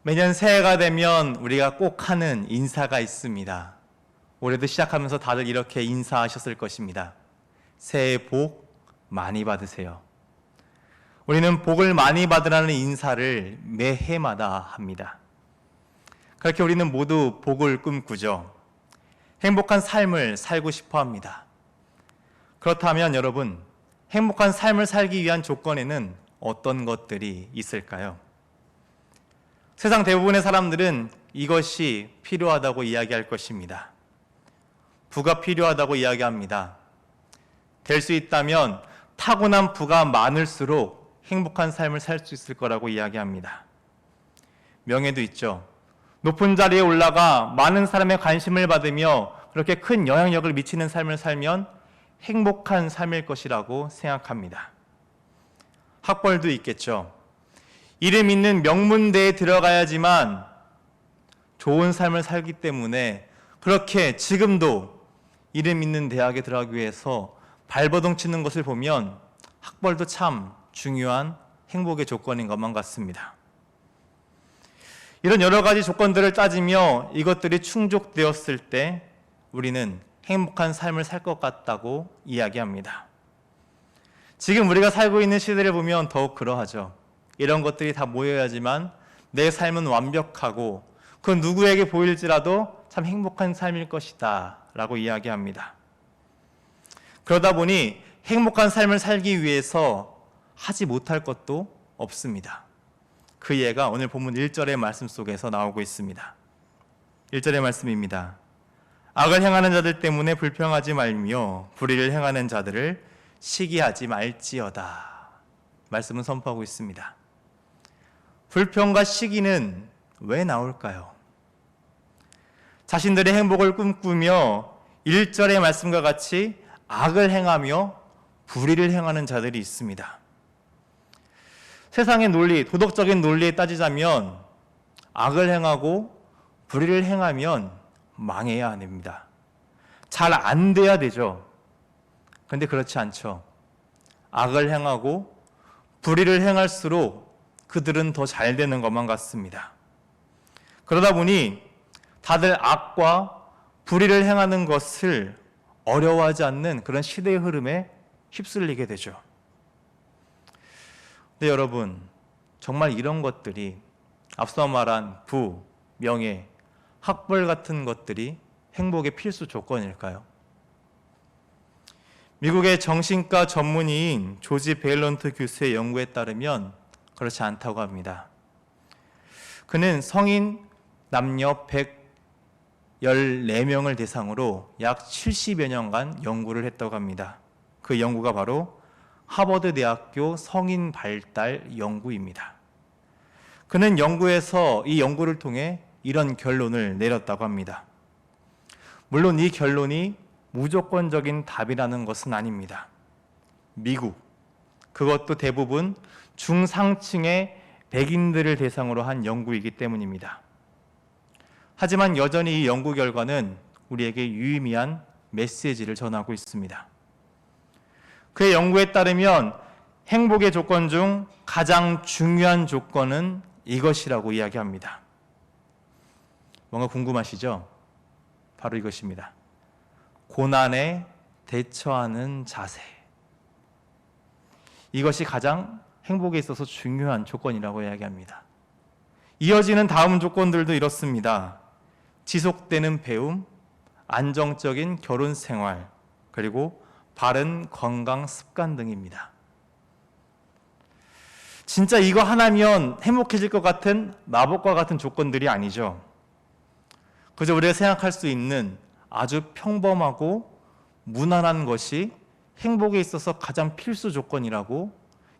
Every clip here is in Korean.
매년 새해가 되면 우리가 꼭 하는 인사가 있습니다. 올해도 시작하면서 다들 이렇게 인사하셨을 것입니다. 새해 복 많이 받으세요. 우리는 복을 많이 받으라는 인사를 매해마다 합니다. 그렇게 우리는 모두 복을 꿈꾸죠. 행복한 삶을 살고 싶어 합니다. 그렇다면 여러분, 행복한 삶을 살기 위한 조건에는 어떤 것들이 있을까요? 세상 대부분의 사람들은 이것이 필요하다고 이야기할 것입니다. 부가 필요하다고 이야기합니다. 될 수 있다면 타고난 부가 많을수록 행복한 삶을 살 수 있을 거라고 이야기합니다. 명예도 있죠. 높은 자리에 올라가 많은 사람의 관심을 받으며 그렇게 큰 영향력을 미치는 삶을 살면 행복한 삶일 것이라고 생각합니다. 학벌도 있겠죠. 이름 있는 명문대에 들어가야지만 좋은 삶을 살기 때문에 그렇게 지금도 이름 있는 대학에 들어가기 위해서 발버둥 치는 것을 보면 학벌도 참 중요한 행복의 조건인 것만 같습니다. 이런 여러 가지 조건들을 따지며 이것들이 충족되었을 때 우리는 행복한 삶을 살 것 같다고 이야기합니다. 지금 우리가 살고 있는 시대를 보면 더욱 그러하죠. 이런 것들이 다 모여야지만 내 삶은 완벽하고 그 누구에게 보일지라도 참 행복한 삶일 것이다 라고 이야기합니다. 그러다 보니 행복한 삶을 살기 위해서 하지 못할 것도 없습니다. 그 예가 오늘 본문 1절의 말씀 속에서 나오고 있습니다. 1절의 말씀입니다. 악을 행하는 자들 때문에 불평하지 말며 불의를 행하는 자들을 시기하지 말지어다. 말씀은 선포하고 있습니다. 불평과 시기는 왜 나올까요? 자신들의 행복을 꿈꾸며 1절의 말씀과 같이 악을 행하며 불의를 행하는 자들이 있습니다. 세상의 논리, 도덕적인 논리에 따지자면 악을 행하고 불의를 행하면 망해야 합니다. 잘 안 돼야 되죠. 그런데 그렇지 않죠. 악을 행하고 불의를 행할수록 그들은 더 잘 되는 것만 같습니다. 그러다 보니 다들 악과 불의를 행하는 것을 어려워하지 않는 그런 시대의 흐름에 휩쓸리게 되죠. 근데 여러분, 정말 이런 것들이 앞서 말한 부, 명예, 학벌 같은 것들이 행복의 필수 조건일까요? 미국의 정신과 전문의인 조지 베일런트 교수의 연구에 따르면 그렇지 않다고 합니다. 그는 성인 남녀 114명을 대상으로 약 70여 년간 연구를 했다고 합니다. 그 연구가 바로 하버드 대학교 성인 발달 연구입니다. 그는 연구에서 이 연구를 통해 이런 결론을 내렸다고 합니다. 물론 이 결론이 무조건적인 답이라는 것은 아닙니다. 미국, 그것도 대부분 중상층의 백인들을 대상으로 한 연구이기 때문입니다. 하지만 여전히 이 연구 결과는 우리에게 유의미한 메시지를 전하고 있습니다. 그의 연구에 따르면 행복의 조건 중 가장 중요한 조건은 이것이라고 이야기합니다. 뭔가 궁금하시죠? 바로 이것입니다. 고난에 대처하는 자세. 이것이 가장 행복에 있어서 중요한 조건이라고 이야기합니다. 이어지는 다음 조건들도 이렇습니다. 지속되는 배움, 안정적인 결혼 생활, 그리고 바른 건강 습관 등입니다. 진짜 이거 하나면 행복해질 것 같은 마법과 같은 조건들이 아니죠. 그저 우리가 생각할 수 있는 아주 평범하고 무난한 것이 행복에 있어서 가장 필수 조건이라고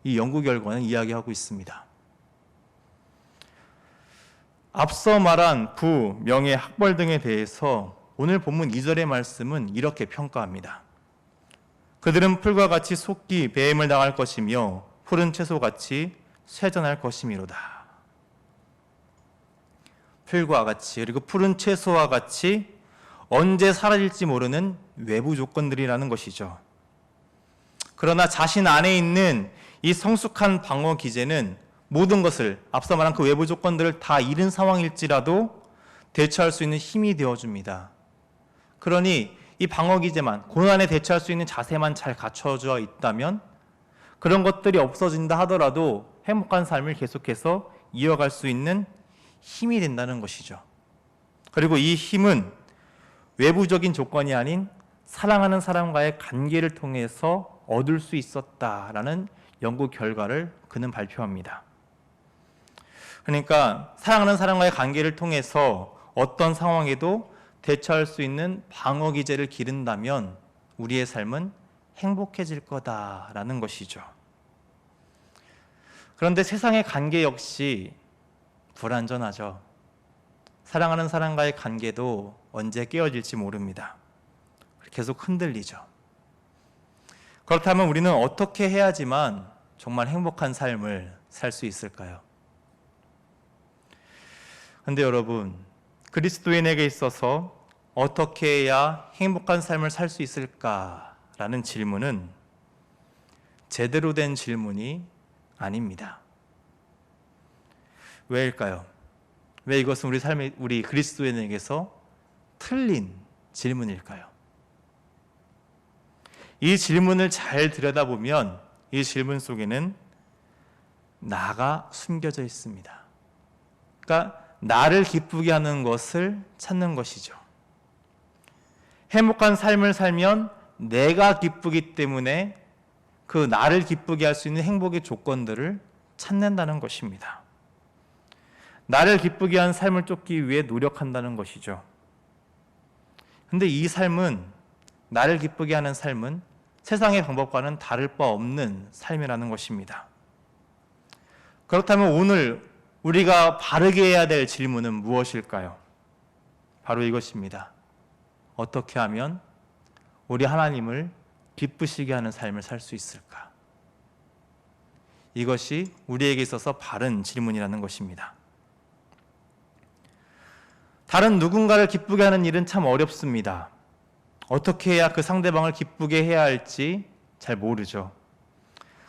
이 연구 결과는 이야기하고 있습니다. 앞서 말한 부, 명예, 학벌 등에 대해서 오늘 본문 2절의 말씀은 이렇게 평가합니다. 그들은 풀과 같이 속기 배임을 당할 것이며 푸른 채소같이 쇠전할 것이미로다. 풀과 같이 그리고 푸른 채소와 같이 언제 사라질지 모르는 외부 조건들이라는 것이죠. 그러나 자신 안에 있는 이 성숙한 방어 기제는 모든 것을 앞서 말한 그 외부 조건들을 다 잃은 상황일지라도 대처할 수 있는 힘이 되어줍니다. 그러니 이 방어 기제만, 고난에 대처할 수 있는 자세만 잘 갖춰져 있다면 그런 것들이 없어진다 하더라도 행복한 삶을 계속해서 이어갈 수 있는 힘이 된다는 것이죠. 그리고 이 힘은 외부적인 조건이 아닌 사랑하는 사람과의 관계를 통해서 얻을 수 있었다라는 연구 결과를 그는 발표합니다. 그러니까 사랑하는 사람과의 관계를 통해서 어떤 상황에도 대처할 수 있는 방어 기제를 기른다면 우리의 삶은 행복해질 거다라는 것이죠. 그런데 세상의 관계 역시 불완전하죠. 사랑하는 사람과의 관계도 언제 깨어질지 모릅니다. 계속 흔들리죠. 그렇다면 우리는 어떻게 해야지만 정말 행복한 삶을 살 수 있을까요? 그런데 여러분, 그리스도인에게 있어서 어떻게 해야 행복한 삶을 살 수 있을까라는 질문은 제대로 된 질문이 아닙니다. 왜일까요? 왜 이것은 우리 그리스도인에게서 틀린 질문일까요? 이 질문을 잘 들여다보면 이 질문 속에는 나가 숨겨져 있습니다. 그러니까 나를 기쁘게 하는 것을 찾는 것이죠. 행복한 삶을 살면 내가 기쁘기 때문에 그 나를 기쁘게 할 수 있는 행복의 조건들을 찾는다는 것입니다. 나를 기쁘게 하는 삶을 쫓기 위해 노력한다는 것이죠. 근데 이 삶은, 나를 기쁘게 하는 삶은 세상의 방법과는 다를 바 없는 삶이라는 것입니다. 그렇다면 오늘 우리가 바르게 해야 될 질문은 무엇일까요? 바로 이것입니다. 어떻게 하면 우리 하나님을 기쁘시게 하는 삶을 살 수 있을까? 이것이 우리에게 있어서 바른 질문이라는 것입니다. 다른 누군가를 기쁘게 하는 일은 참 어렵습니다. 어떻게 해야 그 상대방을 기쁘게 해야 할지 잘 모르죠.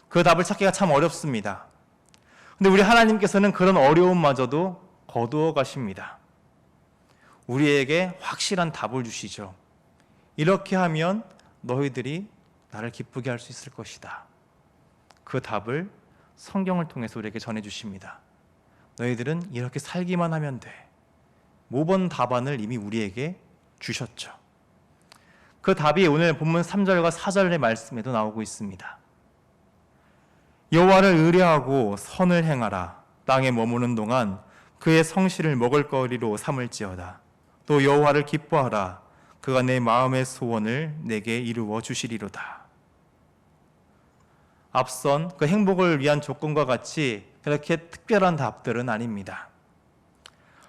그 답을 찾기가 참 어렵습니다. 근데 우리 하나님께서는 그런 어려움마저도 거두어 가십니다. 우리에게 확실한 답을 주시죠. 이렇게 하면 너희들이 나를 기쁘게 할 수 있을 것이다. 그 답을 성경을 통해서 우리에게 전해주십니다. 너희들은 이렇게 살기만 하면 돼. 모범 답안을 이미 우리에게 주셨죠. 그 답이 오늘 본문 3절과 4절의 말씀에도 나오고 있습니다. 여호와를 의뢰하고 선을 행하라. 땅에 머무는 동안 그의 성실을 먹을거리로 삼을지어다. 또 여호와를 기뻐하라. 그가 내 마음의 소원을 내게 이루어 주시리로다. 앞선 그 행복을 위한 조건과 같이 그렇게 특별한 답들은 아닙니다.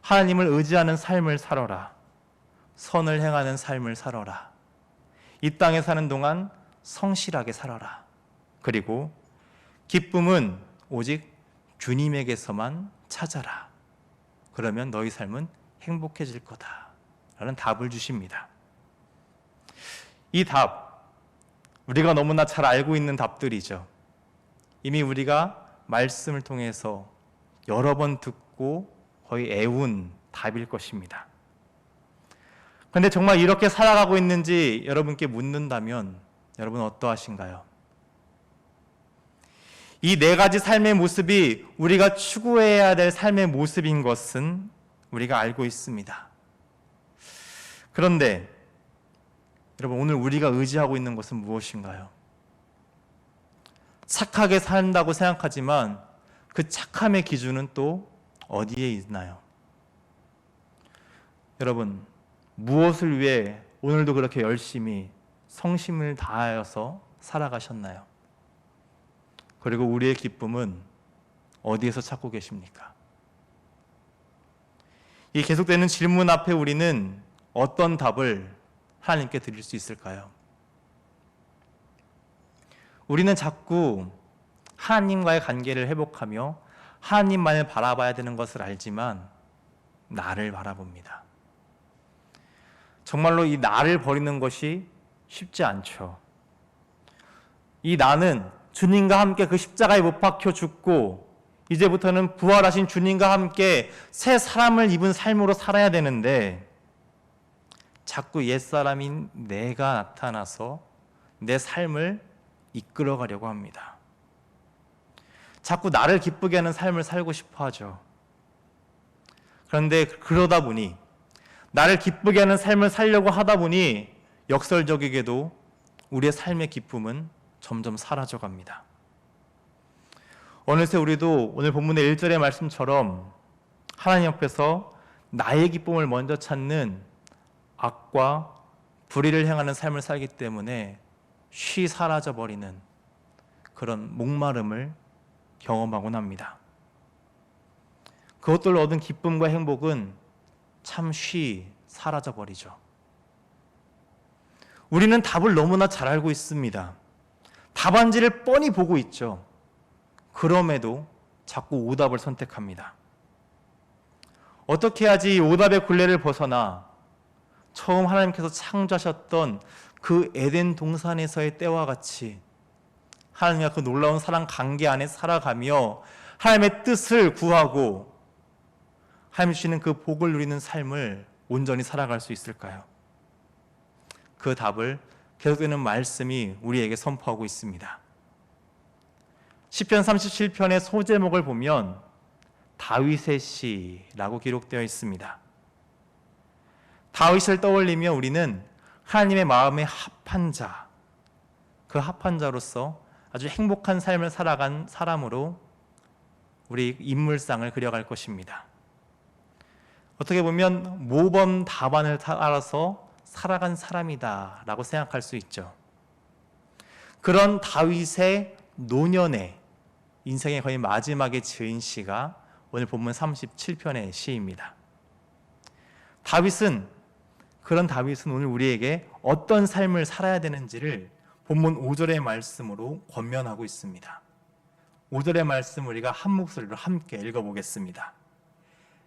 하나님을 의지하는 삶을 살아라. 선을 행하는 삶을 살아라. 이 땅에 사는 동안 성실하게 살아라. 그리고 기쁨은 오직 주님에게서만 찾아라. 그러면 너희 삶은 행복해질 거다. 라는 답을 주십니다. 이 답, 우리가 너무나 잘 알고 있는 답들이죠. 이미 우리가 말씀을 통해서 여러 번 듣고 거의 애운 답일 것입니다. 그런데 정말 이렇게 살아가고 있는지 여러분께 묻는다면 여러분 어떠하신가요? 이 네 가지 삶의 모습이 우리가 추구해야 될 삶의 모습인 것은 우리가 알고 있습니다. 그런데 여러분, 오늘 우리가 의지하고 있는 것은 무엇인가요? 착하게 산다고 생각하지만 그 착함의 기준은 또 어디에 있나요? 여러분, 무엇을 위해 오늘도 그렇게 열심히 성심을 다하여서 살아가셨나요? 그리고 우리의 기쁨은 어디에서 찾고 계십니까? 이 계속되는 질문 앞에 우리는 어떤 답을 하나님께 드릴 수 있을까요? 우리는 자꾸 하나님과의 관계를 회복하며 하나님만을 바라봐야 되는 것을 알지만 나를 바라봅니다. 정말로 이 나를 버리는 것이 쉽지 않죠. 이 나는 주님과 함께 그 십자가에 못 박혀 죽고 이제부터는 부활하신 주님과 함께 새 사람을 입은 삶으로 살아야 되는데 자꾸 옛사람인 내가 나타나서 내 삶을 이끌어가려고 합니다. 자꾸 나를 기쁘게 하는 삶을 살고 싶어 하죠. 그런데 그러다 보니 나를 기쁘게 하는 삶을 살려고 하다 보니 역설적이게도 우리의 삶의 기쁨은 점점 사라져 갑니다. 어느새 우리도 오늘 본문의 1절의 말씀처럼 하나님 앞에서 나의 기쁨을 먼저 찾는 악과 불의를 행하는 삶을 살기 때문에 쉬 사라져 버리는 그런 목마름을 경험하곤 합니다. 그것들로 얻은 기쁨과 행복은 참 쉬 사라져 버리죠. 우리는 답을 너무나 잘 알고 있습니다. 답안지를 뻔히 보고 있죠. 그럼에도 자꾸 오답을 선택합니다. 어떻게 해야지 오답의 굴레를 벗어나 처음 하나님께서 창조하셨던 그 에덴 동산에서의 때와 같이 하나님과 그 놀라운 사랑 관계 안에 살아가며 하나님의 뜻을 구하고 하나님 주시는 그 복을 누리는 삶을 온전히 살아갈 수 있을까요? 그 답을 계속되는 말씀이 우리에게 선포하고 있습니다. 시편 37편의 소제목을 보면 다윗의 시라고 기록되어 있습니다. 다윗을 떠올리며 우리는 하나님의 마음에 합한 자, 그 합한 자로서 아주 행복한 삶을 살아간 사람으로 우리 인물상을 그려갈 것입니다. 어떻게 보면 모범 답안을 따라서 살아간 사람이다 라고 생각할 수 있죠. 그런 다윗의 노년의 인생의 거의 마지막에 지은 시가 오늘 본문 37편의 시입니다. 그런 다윗은 오늘 우리에게 어떤 삶을 살아야 되는지를 본문 5절의 말씀으로 권면하고 있습니다. 5절의 말씀 우리가 한 목소리로 함께 읽어보겠습니다.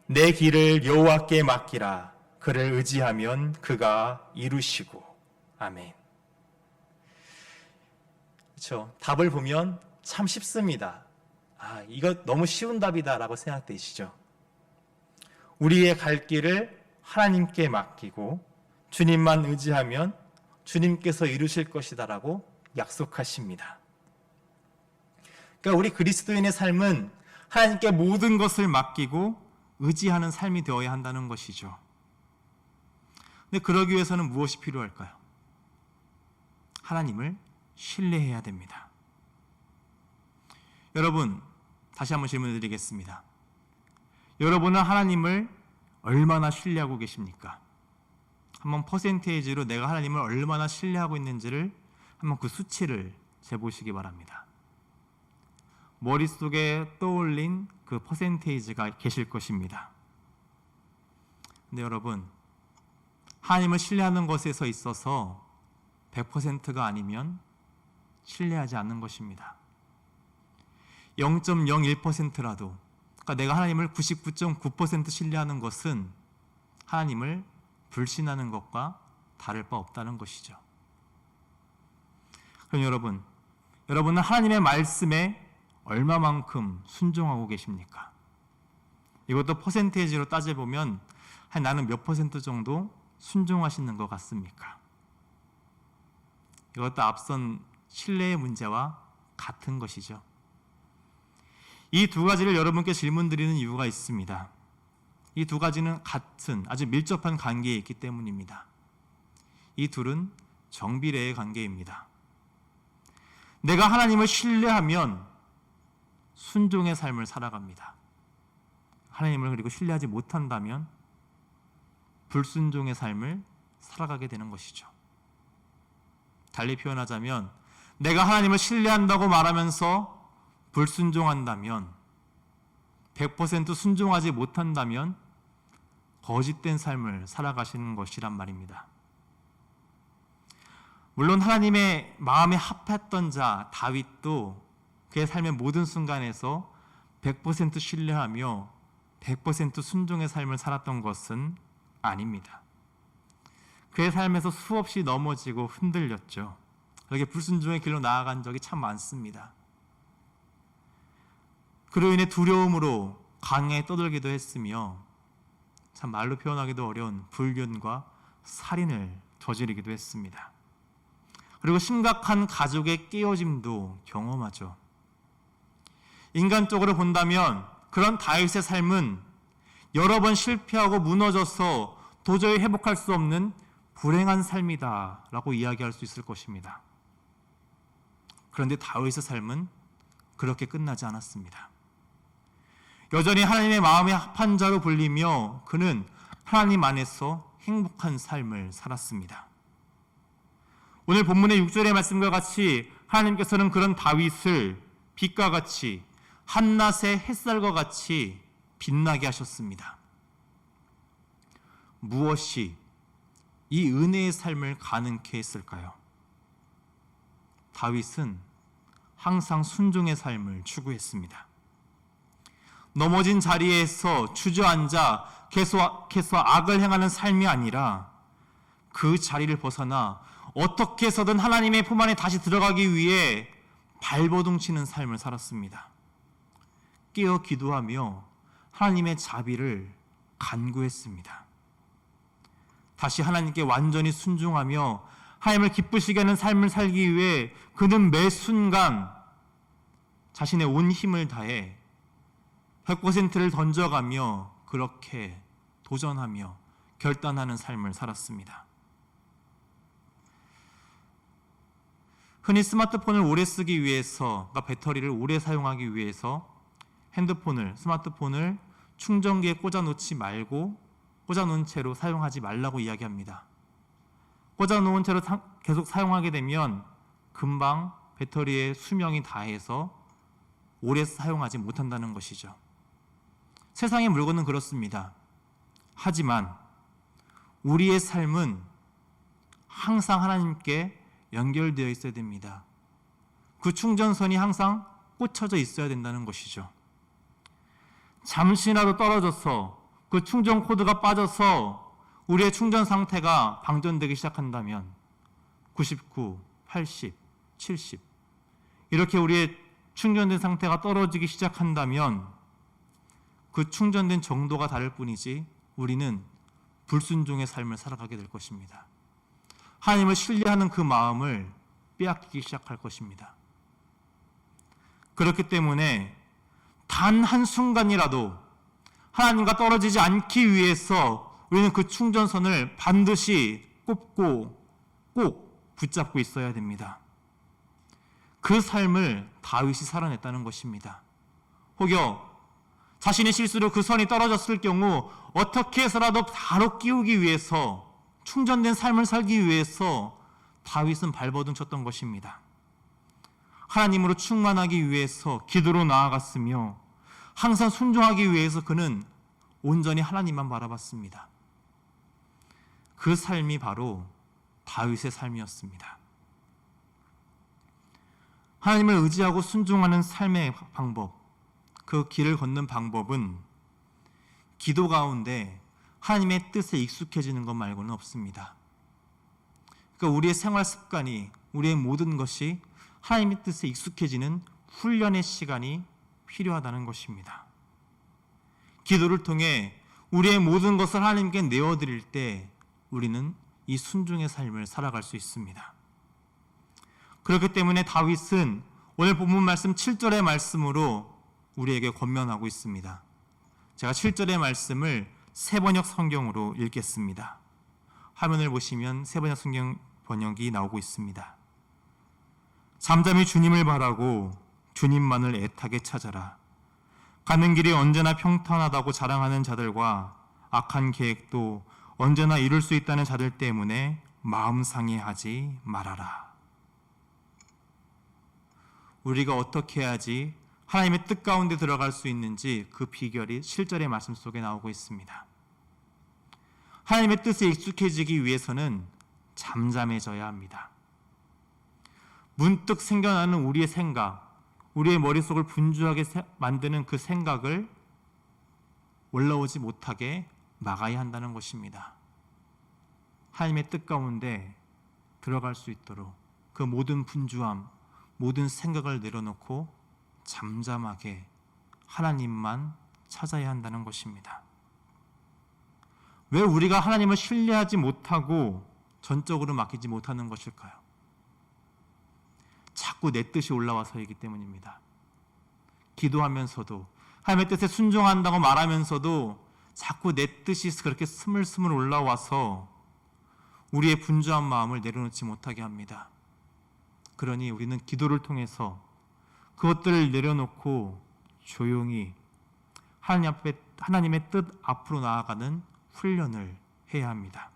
내 길을 여호와께 맡기라. 그를 의지하면 그가 이루시고. 아멘. 그렇죠. 답을 보면 참 쉽습니다. 이거 너무 쉬운 답이다 라고 생각되시죠? 우리의 갈 길을 하나님께 맡기고 주님만 의지하면 주님께서 이루실 것이다 라고 약속하십니다. 그러니까 우리 그리스도인의 삶은 하나님께 모든 것을 맡기고 의지하는 삶이 되어야 한다는 것이죠. 근데 그러기 위해서는 무엇이 필요할까요? 하나님을 신뢰해야 됩니다. 여러분, 다시 한번 질문을 드리겠습니다. 여러분은 하나님을 얼마나 신뢰하고 계십니까? 한번 퍼센테이지로 내가 하나님을 얼마나 신뢰하고 있는지를 한번 그 수치를 재보시기 바랍니다. 머릿속에 떠올린 그 퍼센테이지가 계실 것입니다. 근데 여러분, 하나님을 신뢰하는 것에서 있어서 100%가 아니면 신뢰하지 않는 것입니다. 0.01%라도, 그러니까 내가 하나님을 99.9% 신뢰하는 것은 하나님을 불신하는 것과 다를 바 없다는 것이죠. 그럼 여러분은 하나님의 말씀에 얼마만큼 순종하고 계십니까? 이것도 퍼센테이지로 따져보면 나는 몇 퍼센트 정도 순종하시는 것 같습니까? 이것도 앞선 신뢰의 문제와 같은 것이죠. 이 두 가지를 여러분께 질문드리는 이유가 있습니다. 이 두 가지는 같은 아주 밀접한 관계에 있기 때문입니다. 이 둘은 정비례의 관계입니다. 내가 하나님을 신뢰하면 순종의 삶을 살아갑니다. 하나님을 그리고 신뢰하지 못한다면 불순종의 삶을 살아가게 되는 것이죠. 달리 표현하자면 내가 하나님을 신뢰한다고 말하면서 불순종한다면 100% 순종하지 못한다면 거짓된 삶을 살아가시는 것이란 말입니다. 물론 하나님의 마음에 합했던 자 다윗도 그의 삶의 모든 순간에서 100% 신뢰하며 100% 순종의 삶을 살았던 것은 아닙니다. 그의 삶에서 수없이 넘어지고 흔들렸죠. 그렇게 불순종의 길로 나아간 적이 참 많습니다. 그로 인해 두려움으로 강에 떠들기도 했으며 참 말로 표현하기도 어려운 불륜과 살인을 저지르기도 했습니다. 그리고 심각한 가족의 깨어짐도 경험하죠. 인간적으로 본다면 그런 다윗의 삶은 여러 번 실패하고 무너져서 도저히 회복할 수 없는 불행한 삶이다 라고 이야기할 수 있을 것입니다. 그런데 다윗의 삶은 그렇게 끝나지 않았습니다. 여전히 하나님의 마음에 합한 자로 불리며 그는 하나님 안에서 행복한 삶을 살았습니다. 오늘 본문의 6절의 말씀과 같이 하나님께서는 그런 다윗을 빛과 같이 한낮의 햇살과 같이 빛나게 하셨습니다. 무엇이 이 은혜의 삶을 가능케 했을까요? 다윗은 항상 순종의 삶을 추구했습니다. 넘어진 자리에서 주저앉아 계속해서 악을 행하는 삶이 아니라 그 자리를 벗어나 어떻게 해서든 하나님의 품 안에 다시 들어가기 위해 발버둥 치는 삶을 살았습니다. 깨어 기도하며 하나님의 자비를 간구했습니다. 다시 하나님께 완전히 순종하며 하나님을 기쁘시게 하는 삶을 살기 위해 그는 매 순간 자신의 온 힘을 다해 100%를 던져가며 그렇게 도전하며 결단하는 삶을 살았습니다. 흔히 스마트폰을 오래 쓰기 위해서, 그러니까 배터리를 오래 사용하기 위해서 스마트폰을 충전기에 꽂아놓은 채로 사용하지 말라고 이야기합니다. 꽂아놓은 채로 계속 사용하게 되면 금방 배터리의 수명이 다해서 오래 사용하지 못한다는 것이죠. 세상의 물건은 그렇습니다. 하지만 우리의 삶은 항상 하나님께 연결되어 있어야 됩니다. 그 충전선이 항상 꽂혀져 있어야 된다는 것이죠. 잠시라도 떨어져서 그 충전 코드가 빠져서 우리의 충전 상태가 방전되기 시작한다면 99, 80, 70 이렇게 우리의 충전된 상태가 떨어지기 시작한다면 그 충전된 정도가 다를 뿐이지 우리는 불순종의 삶을 살아가게 될 것입니다. 하나님을 신뢰하는 그 마음을 빼앗기기 시작할 것입니다. 그렇기 때문에 단 한순간이라도 하나님과 떨어지지 않기 위해서 우리는 그 충전선을 반드시 꼽고 꼭 붙잡고 있어야 됩니다. 그 삶을 다윗이 살아냈다는 것입니다. 혹여 자신의 실수로 그 선이 떨어졌을 경우 어떻게 해서라도 바로 끼우기 위해서 충전된 삶을 살기 위해서 다윗은 발버둥 쳤던 것입니다. 하나님으로 충만하기 위해서 기도로 나아갔으며 항상 순종하기 위해서 그는 온전히 하나님만 바라봤습니다. 그 삶이 바로 다윗의 삶이었습니다. 하나님을 의지하고 순종하는 삶의 방법, 그 길을 걷는 방법은 기도 가운데 하나님의 뜻에 익숙해지는 것 말고는 없습니다. 그러니까 우리의 생활 습관이, 우리의 모든 것이 하나님의 뜻에 익숙해지는 훈련의 시간이 필요하다는 것입니다. 기도를 통해 우리의 모든 것을 하나님께 내어드릴 때 우리는 이 순종의 삶을 살아갈 수 있습니다. 그렇기 때문에 다윗은 오늘 본문 말씀 7절의 말씀으로 우리에게 권면하고 있습니다. 제가 7절의 말씀을 새번역 성경으로 읽겠습니다. 화면을 보시면 새번역 성경 번역이 나오고 있습니다. 잠잠히 주님을 바라고 주님만을 애타게 찾아라. 가는 길이 언제나 평탄하다고 자랑하는 자들과 악한 계획도 언제나 이룰 수 있다는 자들 때문에 마음 상해하지 말아라. 우리가 어떻게 해야지 하나님의 뜻 가운데 들어갈 수 있는지 그 비결이 7절의 말씀 속에 나오고 있습니다. 하나님의 뜻에 익숙해지기 위해서는 잠잠해져야 합니다. 문득 생겨나는 우리의 생각, 우리의 머릿속을 분주하게 만드는 그 생각을 올라오지 못하게 막아야 한다는 것입니다. 하나님의 뜻 가운데 들어갈 수 있도록 그 모든 분주함, 모든 생각을 내려놓고 잠잠하게 하나님만 찾아야 한다는 것입니다. 왜 우리가 하나님을 신뢰하지 못하고 전적으로 맡기지 못하는 것일까요? 자꾸 내 뜻이 올라와서이기 때문입니다. 기도하면서도 하나님의 뜻에 순종한다고 말하면서도 자꾸 내 뜻이 그렇게 스물스물 올라와서 우리의 분주한 마음을 내려놓지 못하게 합니다. 그러니 우리는 기도를 통해서 그것들을 내려놓고 조용히 하나님의 뜻 앞으로 나아가는 훈련을 해야 합니다.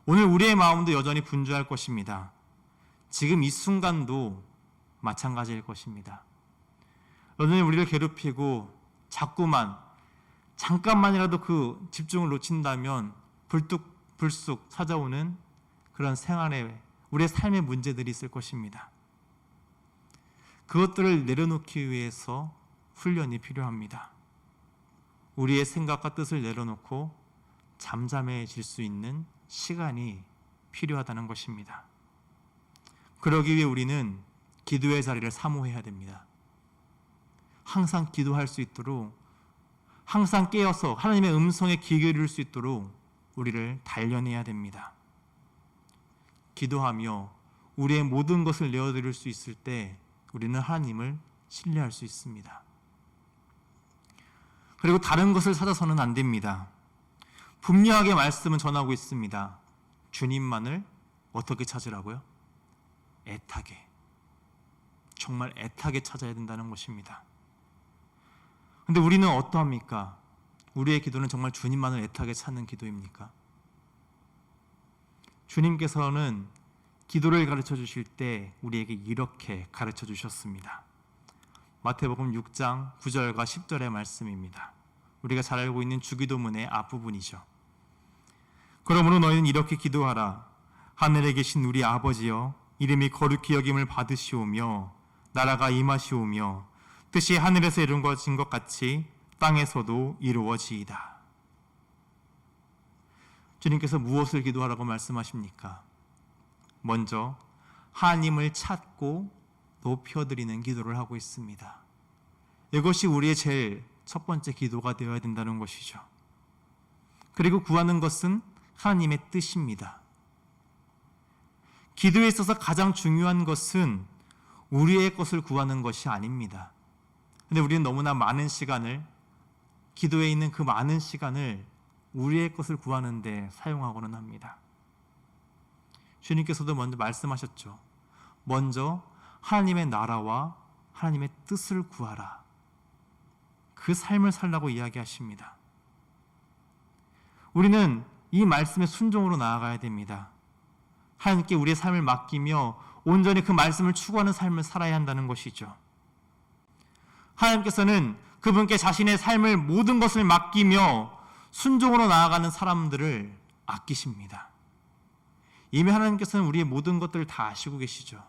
오늘 우리의 마음도 여전히 분주할 것입니다. 지금 이 순간도 마찬가지일 것입니다. 여전히 우리를 괴롭히고 자꾸만 잠깐만이라도 그 집중을 놓친다면 불쑥 찾아오는 그런 생활에 우리의 삶의 문제들이 있을 것입니다. 그것들을 내려놓기 위해서 훈련이 필요합니다. 우리의 생각과 뜻을 내려놓고 잠잠해질 수 있는 시간이 필요하다는 것입니다. 그러기 위해 우리는 기도의 자리를 사모해야 됩니다. 항상 기도할 수 있도록, 항상 깨어서 하나님의 음성에 귀 기울일 수 있도록 우리를 단련해야 됩니다. 기도하며 우리의 모든 것을 내어드릴 수 있을 때 우리는 하나님을 신뢰할 수 있습니다. 그리고 다른 것을 찾아서는 안 됩니다. 분명하게 말씀은 전하고 있습니다. 주님만을 어떻게 찾으라고요? 애타게. 정말 애타게 찾아야 된다는 것입니다. 근데 우리는 어떠합니까? 우리의 기도는 정말 주님만을 애타게 찾는 기도입니까? 주님께서는 기도를 가르쳐 주실 때 우리에게 이렇게 가르쳐 주셨습니다. 마태복음 6장 9절과 10절의 말씀입니다. 우리가 잘 알고 있는 주기도문의 앞부분이죠. 그러므로 너희는 이렇게 기도하라. 하늘에 계신 우리 아버지여, 이름이 거룩히 여김을 받으시오며 나라가 임하시오며 뜻이 하늘에서 이루어진 것 같이 땅에서도 이루어지이다. 주님께서 무엇을 기도하라고 말씀하십니까? 먼저 하나님을 찾고 높여드리는 기도를 하고 있습니다. 이것이 우리의 제일 첫 번째 기도가 되어야 된다는 것이죠. 그리고 구하는 것은 하나님의 뜻입니다. 기도에 있어서 가장 중요한 것은 우리의 것을 구하는 것이 아닙니다. 근데 우리는 너무나 많은 시간을, 기도에 있는 그 많은 시간을 우리의 것을 구하는 데 사용하고는 합니다. 주님께서도 먼저 말씀하셨죠. 먼저 하나님의 나라와 하나님의 뜻을 구하라. 그 삶을 살라고 이야기하십니다. 우리는 이 말씀의 순종으로 나아가야 됩니다. 하나님께 우리의 삶을 맡기며 온전히 그 말씀을 추구하는 삶을 살아야 한다는 것이죠. 하나님께서는 그분께 자신의 삶을 모든 것을 맡기며 순종으로 나아가는 사람들을 아끼십니다. 이미 하나님께서는 우리의 모든 것들을 다 아시고 계시죠.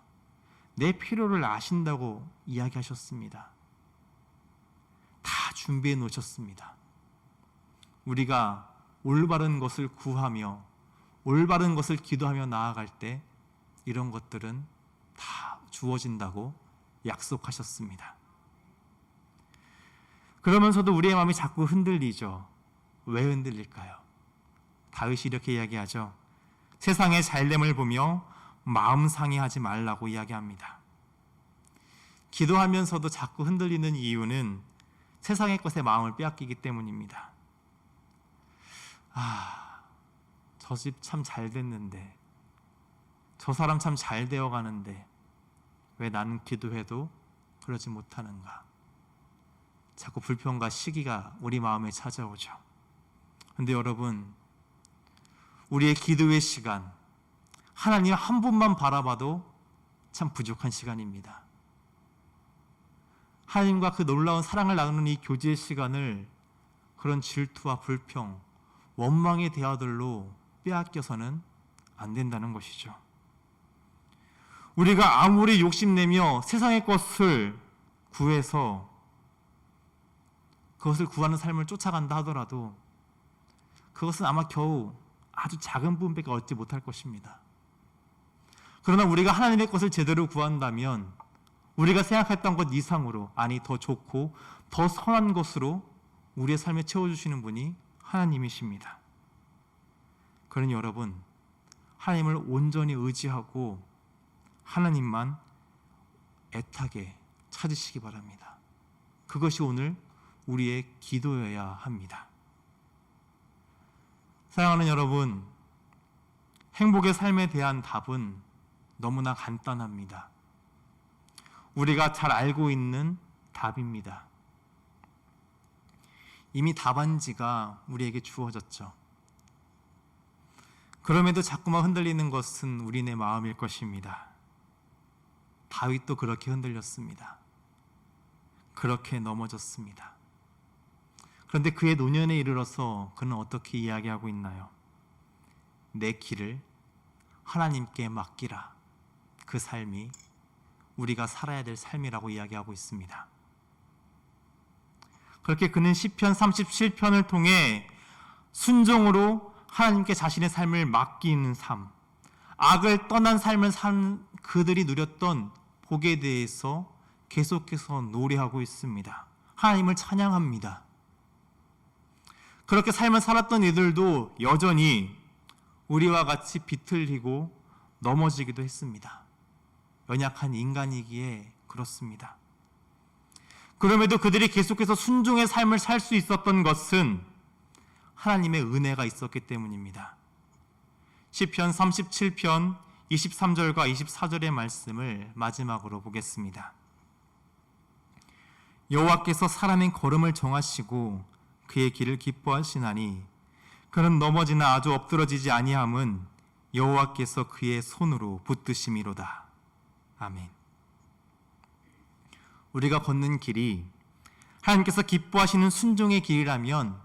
내 필요를 아신다고 이야기하셨습니다. 다 준비해 놓으셨습니다. 우리가 올바른 것을 구하며 올바른 것을 기도하며 나아갈 때 이런 것들은 다 주어진다고 약속하셨습니다. 그러면서도 우리의 마음이 자꾸 흔들리죠. 왜 흔들릴까요? 다윗이 이렇게 이야기하죠. 세상의 잘됨을 보며 마음 상해하지 말라고 이야기합니다. 기도하면서도 자꾸 흔들리는 이유는 세상의 것에 마음을 빼앗기기 때문입니다. 저 집 참 잘 됐는데, 저 사람 참 잘 되어 가는데 왜 나는 기도해도 그러지 못하는가? 자꾸 불평과 시기가 우리 마음에 찾아오죠. 근데 여러분, 우리의 기도의 시간, 하나님 한 분만 바라봐도 참 부족한 시간입니다. 하나님과 그 놀라운 사랑을 나누는 이 교제의 시간을 그런 질투와 불평, 원망의 대화들로 빼앗겨서는 안 된다는 것이죠. 우리가 아무리 욕심내며 세상의 것을 구해서 그것을 구하는 삶을 쫓아간다 하더라도 그것은 아마 겨우 아주 작은 부분밖에 얻지 못할 것입니다. 그러나 우리가 하나님의 것을 제대로 구한다면 우리가 생각했던 것 이상으로, 아니 더 좋고 더 선한 것으로 우리의 삶에 채워주시는 분이 하나님이십니다. 그러니 여러분, 하나님을 온전히 의지하고 하나님만 애타게 찾으시기 바랍니다. 그것이 오늘 우리의 기도여야 합니다. 사랑하는 여러분, 행복의 삶에 대한 답은 너무나 간단합니다. 우리가 잘 알고 있는 답입니다. 이미 답안지가 우리에게 주어졌죠. 그럼에도 자꾸만 흔들리는 것은 우리네 마음일 것입니다. 다윗도 그렇게 흔들렸습니다. 그렇게 넘어졌습니다. 그런데 그의 노년에 이르러서 그는 어떻게 이야기하고 있나요? 내 길을 하나님께 맡기라. 그 삶이 우리가 살아야 될 삶이라고 이야기하고 있습니다. 그렇게 그는 시편 37편을 통해 순종으로 하나님께 자신의 삶을 맡기는 삶, 악을 떠난 삶을 산 그들이 누렸던 복에 대해서 계속해서 노래하고 있습니다. 하나님을 찬양합니다. 그렇게 삶을 살았던 이들도 여전히 우리와 같이 비틀리고 넘어지기도 했습니다. 연약한 인간이기에 그렇습니다. 그럼에도 그들이 계속해서 순종의 삶을 살 수 있었던 것은 하나님의 은혜가 있었기 때문입니다. 시편 37편 23절과 24절의 말씀을 마지막으로 보겠습니다. 여호와께서 사람의 걸음을 정하시고 그의 길을 기뻐하시나니 그는 넘어지나 아주 엎드러지지 아니함은 여호와께서 그의 손으로 붙드심이로다. 아멘. 우리가 걷는 길이 하나님께서 기뻐하시는 순종의 길이라면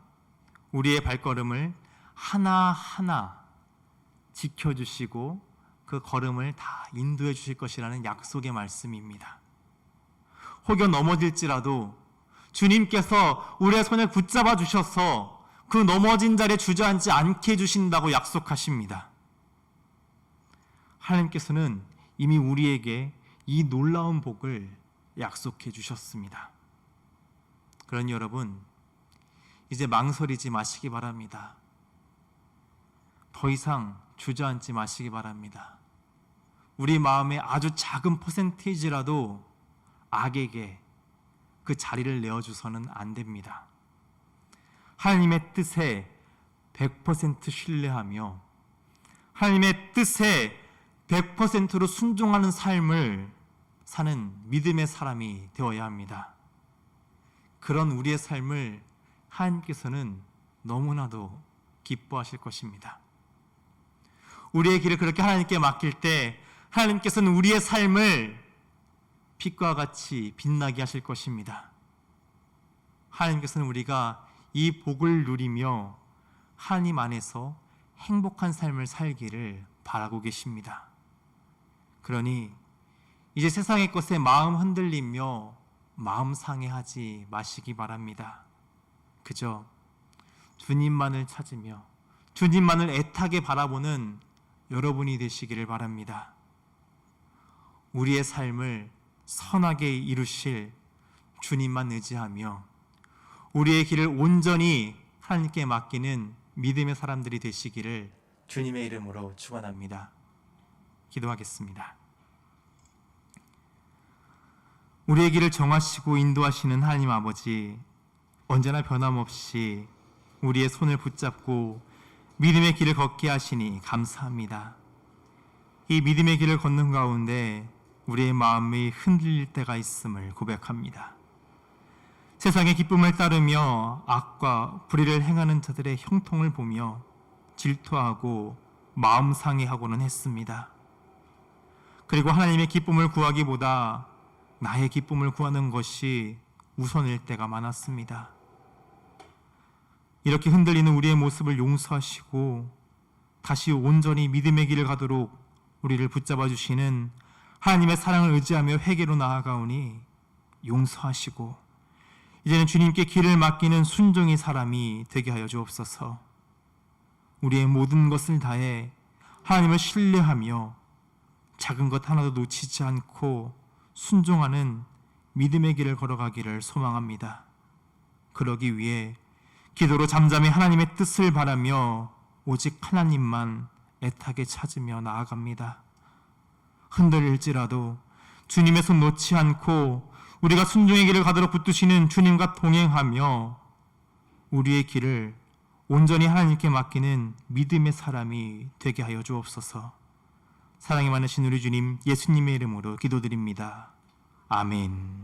우리의 발걸음을 하나하나 지켜주시고 그 걸음을 다 인도해 주실 것이라는 약속의 말씀입니다. 혹여 넘어질지라도 주님께서 우리의 손을 붙잡아 주셔서 그 넘어진 자리에 주저앉지 않게 해주신다고 약속하십니다. 하나님께서는 이미 우리에게 이 놀라운 복을 약속해 주셨습니다. 그러니 여러분, 이제 망설이지 마시기 바랍니다. 더 이상 주저앉지 마시기 바랍니다. 우리 마음의 아주 작은 퍼센테이지라도 악에게 그 자리를 내어주서는 안 됩니다. 하나님의 뜻에 100% 신뢰하며 하나님의 뜻에 100%로 순종하는 삶을 사는 믿음의 사람이 되어야 합니다. 그런 우리의 삶을 하나님께서는 너무나도 기뻐하실 것입니다. 우리의 길을 그렇게 하나님께 맡길 때 하나님께서는 우리의 삶을 빛과 같이 빛나게 하실 것입니다. 하나님께서는 우리가 이 복을 누리며 하나님 안에서 행복한 삶을 살기를 바라고 계십니다. 그러니 이제 세상의 것에 마음 흔들리며 마음 상해하지 마시기 바랍니다. 그저 주님만을 찾으며 주님만을 애타게 바라보는 여러분이 되시기를 바랍니다. 우리의 삶을 선하게 이루실 주님만 의지하며 우리의 길을 온전히 하나님께 맡기는 믿음의 사람들이 되시기를 주님의 이름으로 축원합니다. 기도하겠습니다. 우리의 길을 정하시고 인도하시는 하나님 아버지, 언제나 변함없이 우리의 손을 붙잡고 믿음의 길을 걷게 하시니 감사합니다. 이 믿음의 길을 걷는 가운데 우리의 마음이 흔들릴 때가 있음을 고백합니다. 세상의 기쁨을 따르며 악과 불의를 행하는 자들의 형통을 보며 질투하고 마음 상해하고는 했습니다. 그리고 하나님의 기쁨을 구하기보다 나의 기쁨을 구하는 것이 우선일 때가 많았습니다. 이렇게 흔들리는 우리의 모습을 용서하시고 다시 온전히 믿음의 길을 가도록 우리를 붙잡아 주시는 하나님의 사랑을 의지하며 회개로 나아가오니 용서하시고 이제는 주님께 길을 맡기는 순종의 사람이 되게 하여 주옵소서. 우리의 모든 것을 다해 하나님을 신뢰하며 작은 것 하나도 놓치지 않고 순종하는 믿음의 길을 걸어가기를 소망합니다. 그러기 위해 기도로 잠잠히 하나님의 뜻을 바라며 오직 하나님만 애타게 찾으며 나아갑니다. 흔들릴지라도 주님의 손 놓지 않고 우리가 순종의 길을 가도록 붙드시는 주님과 동행하며 우리의 길을 온전히 하나님께 맡기는 믿음의 사람이 되게 하여 주옵소서. 사랑이 많으신 우리 주님 예수님의 이름으로 기도드립니다. 아멘.